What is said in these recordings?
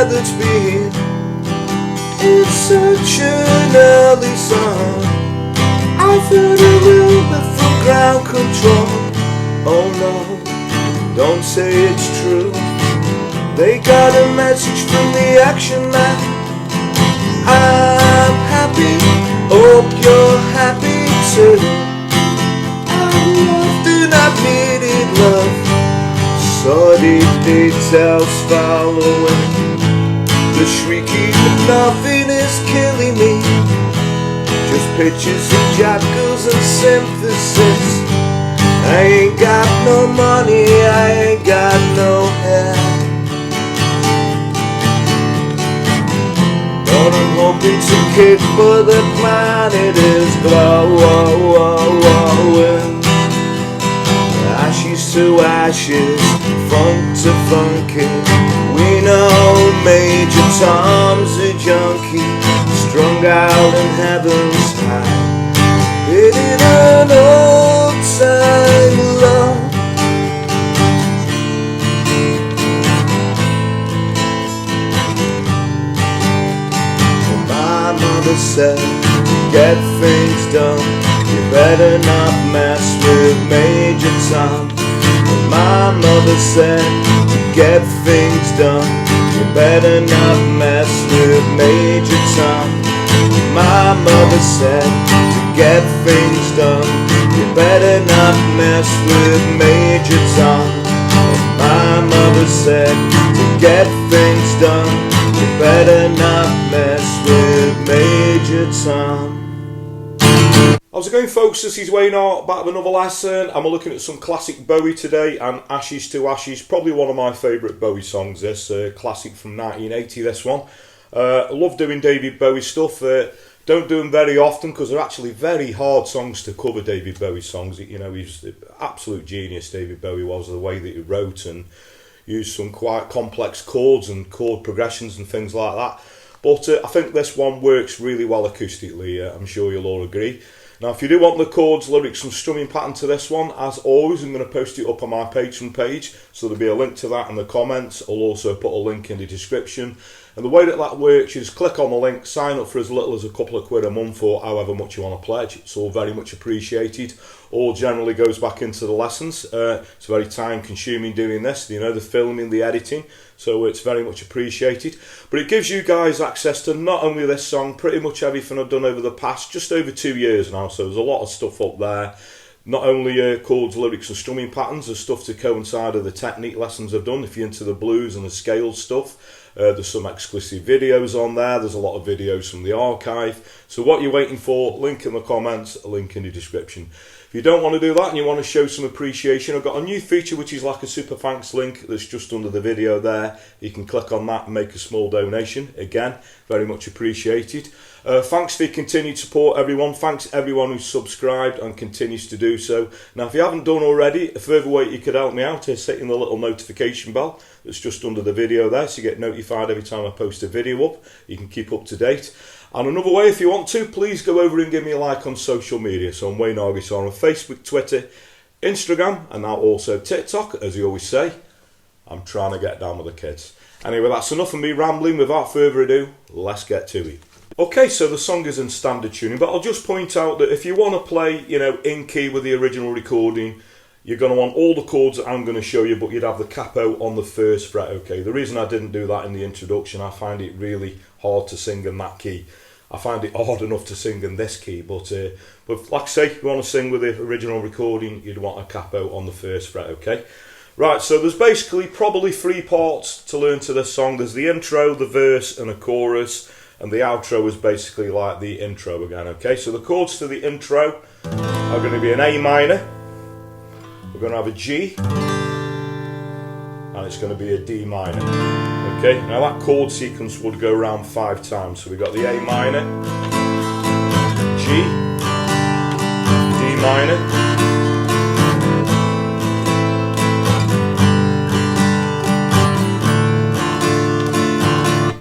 there that's been. It's such an early song. I've heard a little bit from ground control. Oh no, don't say it's true. They got a message from the action man. I'm happy, hope you're happy too. I've loved and I've needed love. Sordid details following. The shrieky nothing is killing me. Just pictures of jackals and synthesis. I ain't got no money, I ain't got no hair. But I'm hoping to kick for the planet is glowing. Ashes to ashes, funk to funky. We know Major Tom's a junkie, strung out in heaven's high, hitting an old time love. My mother said, to get things done, you better not mess with Major Tom. My mother said, to get things done, you better not mess with Major Tom. My mother said, to get things done, you better not mess with Major Tom. My mother said, to get things done, you better not mess with Major Tom. How's it going, folks? This is Wayne Hart, back with another lesson, and we're looking at some classic Bowie today, and Ashes to Ashes, probably one of my favourite Bowie songs, this classic from 1980, this one. I love doing David Bowie stuff, don't do them very often because they're actually very hard songs to cover, David Bowie songs. You know, he's an absolute genius, David Bowie was, the way that he wrote and used some quite complex chords and chord progressions and things like that. But I think this one works really well acoustically, I'm sure you'll all agree. Now, if you do want the chords, lyrics and strumming pattern to this one, as always, I'm going to post it up on my Patreon page, so there'll be a link to that in the comments. I'll also put a link in the description. And the way that that works is click on the link, sign up for as little as a couple of quid a month or however much you want to pledge. It's all very much appreciated. All generally goes back into the lessons. It's very time consuming doing this, you know, the filming, the editing. So it's very much appreciated. But it gives you guys access to not only this song, pretty much everything I've done over the past, just over 2 years now. So there's a lot of stuff up there. Not only chords, lyrics and strumming patterns, there's stuff to coincide with the technique lessons I've done. If you're into the blues and the scale stuff, there's some exclusive videos on there. There's a lot of videos from the archive. So what you're waiting for, link in the comments, a link in the description. If you don't want to do that and you want to show some appreciation, I've got a new feature which is like a super thanks link that's just under the video there. You can click on that and make a small donation. Again, very much appreciated. Thanks for your continued support, everyone. Thanks everyone who's subscribed and continues to do so. Now, if you haven't done already, a further way you could help me out is hitting the little notification bell that's just under the video there, so you get notified every time I post a video up. You can keep up to date. And another way, if you want to, please go over and give me a like on social media. So I'm Wayne Hart Guitar on Facebook, Twitter, Instagram, and now also TikTok, as you always say. I'm trying to get down with the kids. Anyway, that's enough of me rambling. Without further ado, let's get to it. Okay, so the song is in standard tuning, but I'll just point out that if you want to play, you know, in key with the original recording, you're going to want all the chords that I'm going to show you, but you'd have the capo on the first fret, okay? The reason I didn't do that in the introduction, I find it really hard to sing in that key. I find it hard enough to sing in this key, but like I say, if you want to sing with the original recording, you'd want a capo on the first fret, okay? Right, so there's basically probably 3 parts to learn to this song. There's the intro, the verse, and a chorus, and the outro is basically like the intro again, okay? So the chords to the intro are going to be an A minor, we're going to have a G, and it's going to be a D minor. Okay, now that chord sequence would go around 5 times. So we've got the A minor, G, D minor,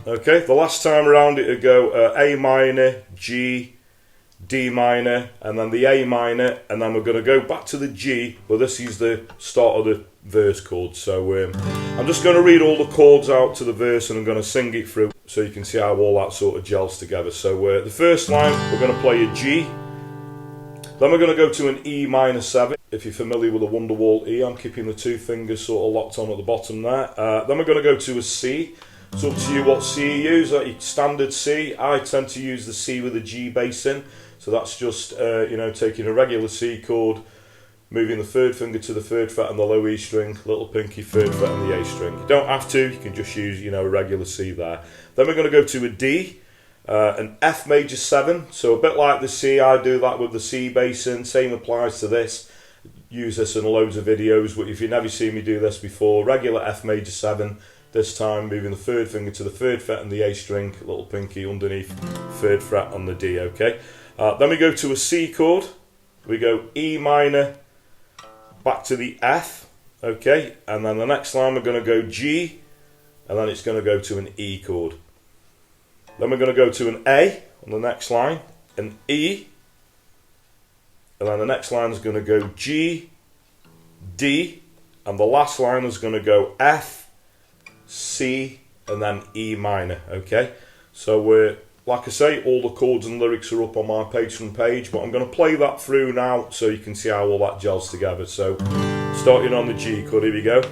okay, the last time around it would go A minor, G, D minor, and then the A minor, and then we're going to go back to the G, but this is the start of the verse chords. So I'm just going to read all the chords out to the verse and I'm going to sing it through so you can see how all that sort of gels together. So the first line, we're going to play a G, then we're going to go to an E minor 7. If you're familiar with a Wonderwall E, I'm keeping the 2 fingers sort of locked on at the bottom there. Then we're going to go to a C. It's up to you what C you use. Standard C, I tend to use the C with a G bass in. So that's just, you know, taking a regular C chord, moving the 3rd finger to the 3rd fret on the low E string, little pinky 3rd fret on the A string. You don't have to, you can just use, you know, a regular C there. Then we're going to go to a D, an F major 7. So a bit like the C, I do that with the C bass in. Same applies to this. Use this in loads of videos, but if you've never seen me do this before, regular F major 7, this time moving the 3rd finger to the 3rd fret on the A string, little pinky underneath 3rd fret on the D, okay? Then we go to a C chord, we go E minor, back to the F, okay? And then the next line we're going to go G, and then it's going to go to an E chord. Then we're going to go to an A on the next line, an E, and then the next line is going to go G, D, and the last line is going to go F, C, and then E minor, okay? So like I say, all the chords and lyrics are up on my Patreon page, but I'm going to play that through now so you can see how all that gels together. So starting on the G chord, here we go.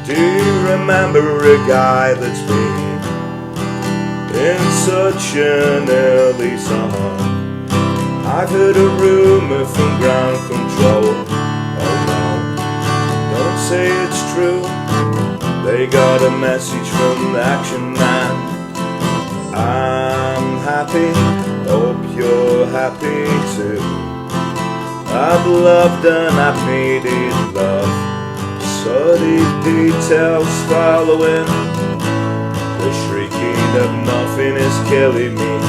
Do you remember a guy that's been in such an early song? I've heard a rumour from ground control. Oh no, don't say it's true. They got a message from the Action Man. I'm happy, hope you're happy too. I've loved and I've needed love. So these details following, the shrieking of nothing is killing me.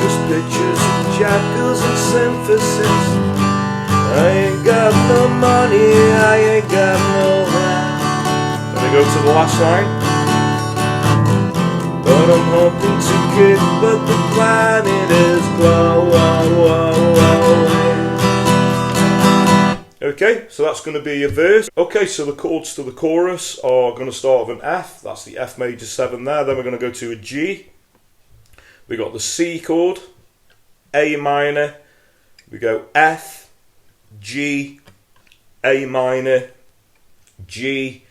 Just pictures of jackals and synthesis. I ain't got no money, I ain't got no land. Then we go to the last line. But I'm hoping to kick, but the planet is glow. Okay, so that's going to be a verse. Okay, so the chords to the chorus are going to start with an F. That's the F major 7 there. Then we're going to go to a G. We got the C chord, A minor. We go F, G, A minor, G,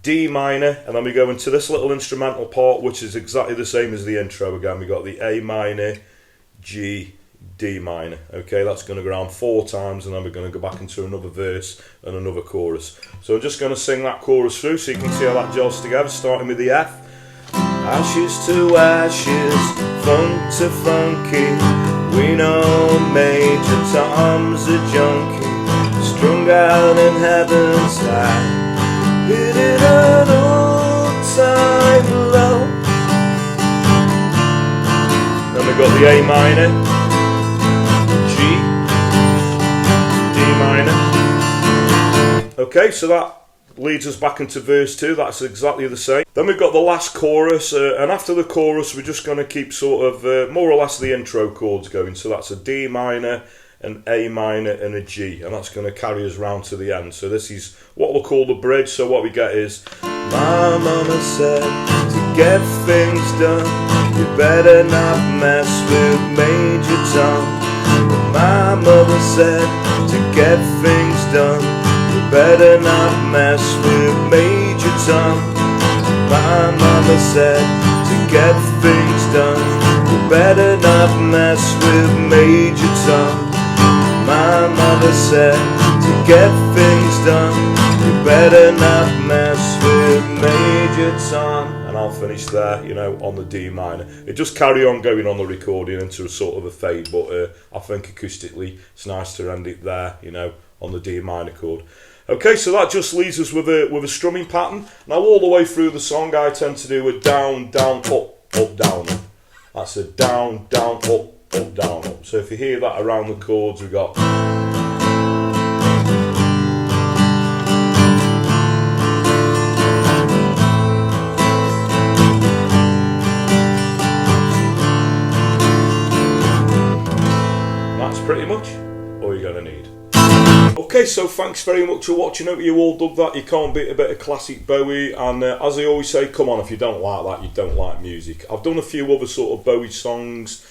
D minor, and then we go into this little instrumental part, which is exactly the same as the intro again. We got the A minor, G, D minor. Okay, that's going to go around 4 times, and then we're going to go back into another verse and another chorus. So I'm just going to sing that chorus through so you can see how that gels together, starting with the F. Ashes to ashes, funk to funky. We know Major Tom's a junkie, strung out in heaven's high, hitting an all-time low. Then we got the A minor, G, D minor. Okay, so that leads us back into verse 2. That's exactly the same. Then we've got the last chorus, and after the chorus we're just going to keep sort of more or less the intro chords going. So that's a D minor, an A minor and a G, and that's going to carry us round to the end. So this is what we'll call the bridge. So what we get is, my mama said to get things done you better not mess with Major Tom. My mother said to get things done you better not mess with Major Tom. My mama said to get things done you better not mess with Major Tom. My mother said to get things done you better not mess with Major Tom. And I'll finish there, you know, on the D minor. It just carry on going on the recording into a sort of a fade, but I think acoustically it's nice to end it there, you know, on the D minor chord. Okay, so that just leaves us with a strumming pattern. Now all the way through the song I tend to do a down, down, up, up, down, up. That's a down, down, up, up, down, up. So if you hear that around the chords, we've got... That's pretty much all you're going to need. Okay. Okay, so thanks very much for watching. Hope you all dug that. You can't beat a bit of classic Bowie, and as I always say, come on, if you don't like that, you don't like music. I've done a few other sort of Bowie songs,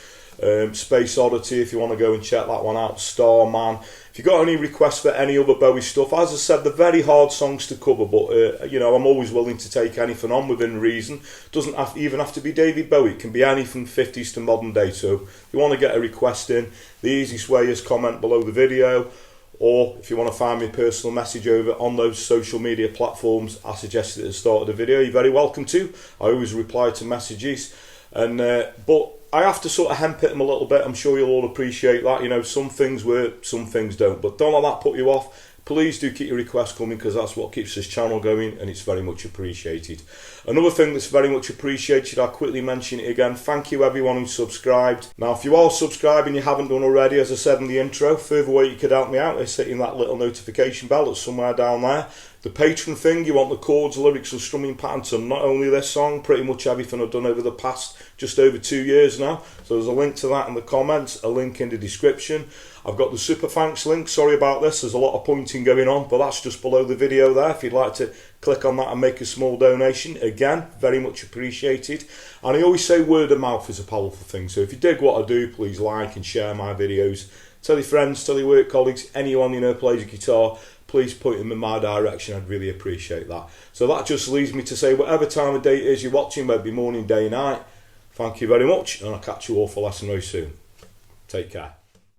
Space Oddity, if you want to go and check that one out, Starman. If you've got any requests for any other Bowie stuff, as I said, they're very hard songs to cover, but you know, I'm always willing to take anything on within reason. Doesn't even have to be David Bowie, it can be anything 50s to modern day. So if you want to get a request in, the easiest way is comment below the video, or if you want to find me a personal message over on those social media platforms I suggested at the start of the video, you're very welcome to. I always reply to messages, and but I have to sort of hemp it them a little bit. I'm sure you'll all appreciate that. You know, some things work, some things don't, but don't let that put you off. Please do keep your requests coming, because that's what keeps this channel going, and it's very much appreciated. Another thing that's very much appreciated, I'll quickly mention it again, thank you everyone who subscribed. Now, if you are subscribed and you haven't done already, as I said in the intro, further way you could help me out is hitting that little notification bell that's somewhere down there. The Patreon thing, you want the chords, lyrics and strumming patterns on not only this song, pretty much everything I've done over the past just over 2 years now. So there's a link to that in the comments, a link in the description. I've got the super thanks link, sorry about this, there's a lot of pointing going on, but that's just below the video there if you'd like to click on that and make a small donation. Again, very much appreciated. And I always say word of mouth is a powerful thing, so if you dig what I do, please like and share my videos. Tell your friends, tell your work colleagues, anyone you know plays a guitar, please point them in my direction, I'd really appreciate that. So that just leaves me to say, whatever time of day it is you're watching, whether it be morning, day, night, thank you very much, and I'll catch you all for lesson very soon. Take care.